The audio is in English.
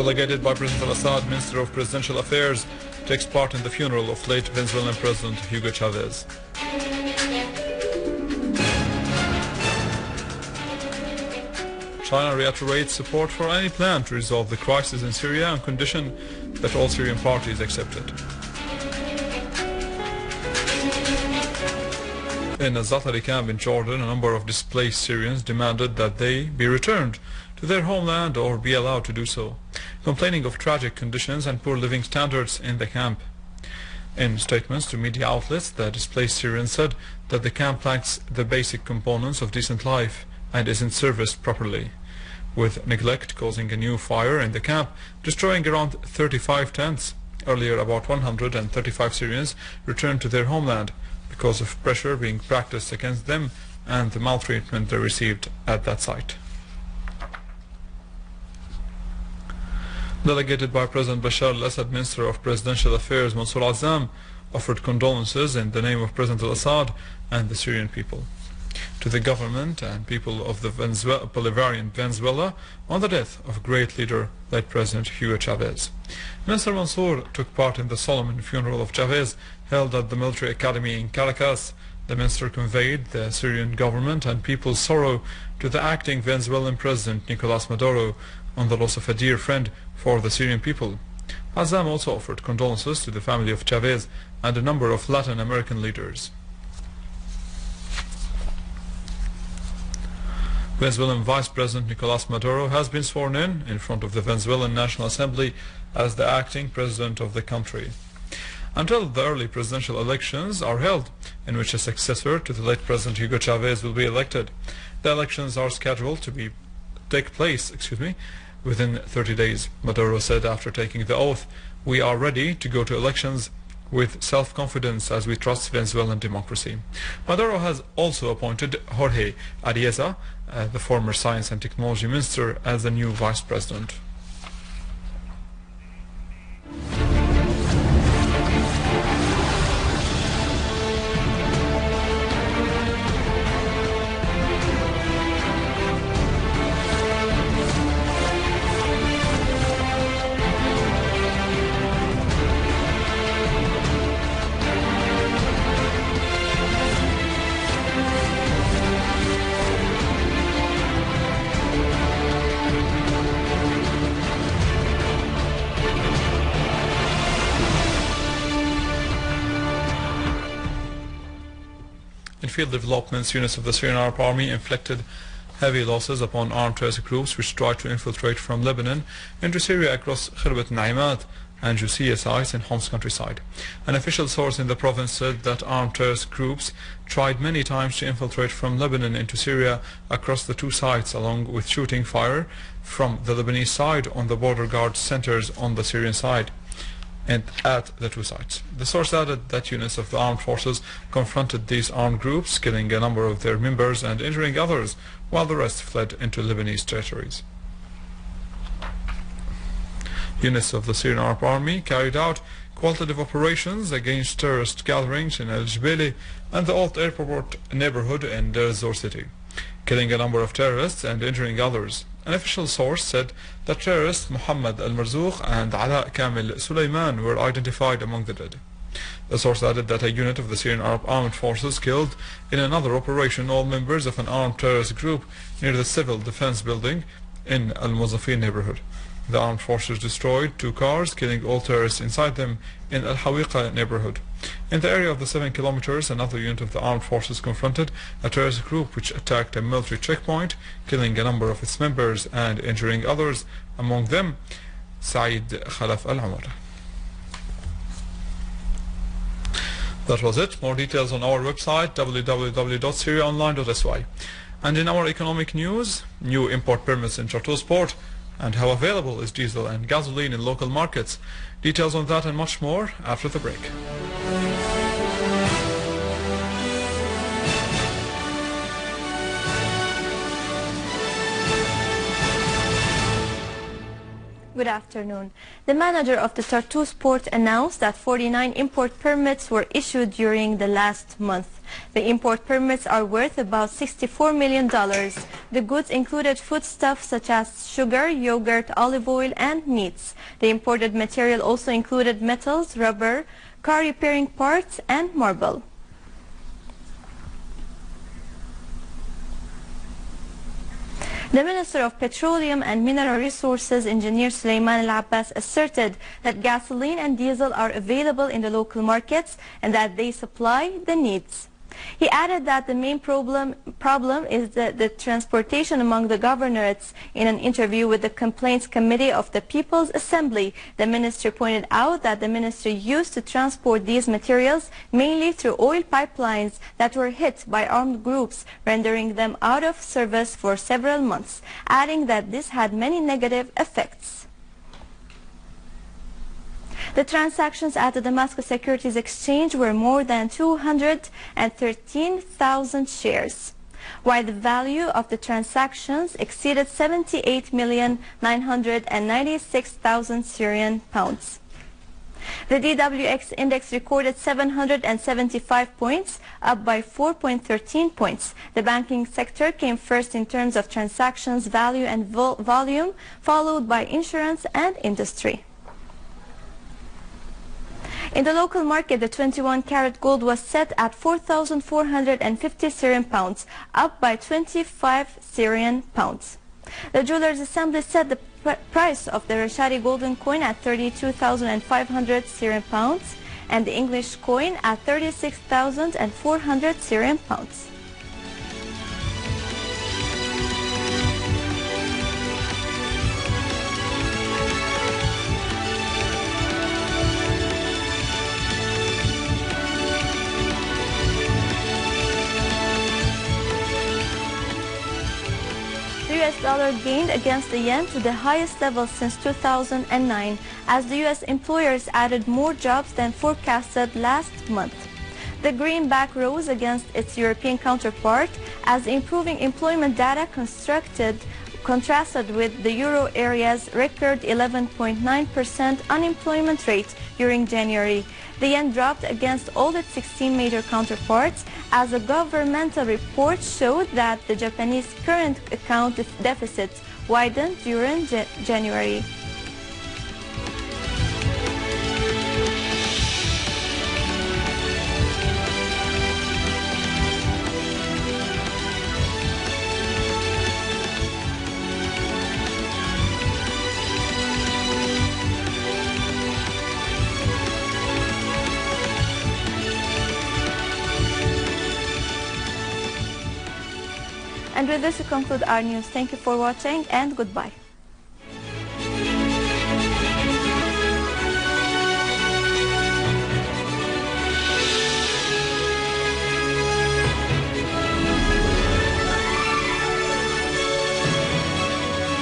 Delegated by President al-Assad, Minister of Presidential Affairs, takes part in the funeral of late Venezuelan President Hugo Chavez. China reiterates support for any plan to resolve the crisis in Syria on condition that all Syrian parties accept it. In a Zaatari camp in Jordan, a number of displaced Syrians demanded that they be returned to their homeland or be allowed to do so, complaining of tragic conditions and poor living standards in the camp. In statements to media outlets, the displaced Syrians said that the camp lacks the basic components of decent life and isn't serviced properly, with neglect causing a new fire in the camp, destroying around 35 tents. Earlier, about 135 Syrians returned to their homeland because of pressure being practiced against them and the maltreatment they received at that site. Delegated by President Bashar al-Assad, Minister of Presidential Affairs Mansour Azzam offered condolences in the name of President al-Assad and the Syrian people to the government and people of the Bolivarian Venezuela on the death of great leader, late President Hugo Chavez. Minister Mansour took part in the solemn funeral of Chavez held at the military academy in Caracas. The minister conveyed the Syrian government and people's sorrow to the acting Venezuelan President Nicolás Maduro on the loss of a dear friend for the Syrian people. Azzam also offered condolences to the family of Chavez and a number of Latin American leaders. Venezuelan Vice President Nicolás Maduro has been sworn in front of the Venezuelan National Assembly as the acting president of the country, until the early presidential elections are held, in which a successor to the late President Hugo Chavez will be elected. The elections are scheduled to take place within 30 days. Maduro said after taking the oath, "We are ready to go to elections with self-confidence as we trust Venezuelan democracy." Maduro has also appointed Jorge Arieza, the former Science and Technology Minister, as the new Vice President. In field developments, units of the Syrian Arab Army inflicted heavy losses upon armed terrorist groups which tried to infiltrate from Lebanon into Syria across Khirbat Naimat and Jusiya sites in Homs countryside. An official source in the province said that armed terrorist groups tried many times to infiltrate from Lebanon into Syria across the two sites, along with shooting fire from the Lebanese side on the border guard centers on the Syrian side and at the two sites. The source added that units of the armed forces confronted these armed groups, killing a number of their members and injuring others, while the rest fled into Lebanese territories. Units of the Syrian Arab Army carried out qualitative operations against terrorist gatherings in El-Jbeli and the Old Airport neighborhood in Deir ez-Zor city, killing a number of terrorists and injuring others. An official source said that terrorists Muhammad al-Marzouk and Ala Kamil Suleiman were identified among the dead. The source added that a unit of the Syrian Arab Armed Forces killed in another operation all members of an armed terrorist group near the civil defense building in Al-Muzaffir neighborhood. The armed forces destroyed two cars, killing all terrorists inside them in Al-Hawiqa neighborhood. In the area of the 7 kilometers, another unit of the armed forces confronted a terrorist group which attacked a military checkpoint, killing a number of its members and injuring others, among them Saeed Khalaf al-Umar. That was it. More details on our website www.syriaonline.sy. And in our economic news, new import permits in Tartus port, and how available is diesel and gasoline in local markets. Details on that and much more after the break. Good afternoon. The manager of the Tartus port announced that 49 import permits were issued during the last month. The import permits are worth about $64 million. The goods included foodstuffs such as sugar, yogurt, olive oil, and meats. The imported material also included metals, rubber, car repairing parts, and marble. The Minister of Petroleum and Mineral Resources, Engineer Sulaiman Al-Abbas, asserted that gasoline and diesel are available in the local markets and that they supply the needs. He added that the main problem is the transportation among the governorates. In an interview with the Complaints Committee of the People's Assembly, the minister pointed out that the ministry used to transport these materials mainly through oil pipelines that were hit by armed groups, rendering them out of service for several months, adding that this had many negative effects. The transactions at the Damascus Securities Exchange were more than 213,000 shares, while the value of the transactions exceeded 78,996,000 Syrian pounds. The DWX index recorded 775 points, up by 4.13 points. The banking sector came first in terms of transactions, value and volume, followed by insurance and industry. In the local market, the 21-carat gold was set at 4,450 Syrian pounds, up by 25 Syrian pounds. The Jewelers Assembly set the price of the Rashadi golden coin at 32,500 Syrian pounds and the English coin at 36,400 Syrian pounds. The US dollar gained against the yen to the highest level since 2009 as the US employers added more jobs than forecasted last month. The greenback rose against its European counterpart as improving employment data contrasted with the euro area's record 11.9% unemployment rate during January. The yen dropped against all its 16 major counterparts as a governmental report showed that the Japanese current account deficit widened during January. And with this we conclude our news. Thank you for watching and goodbye.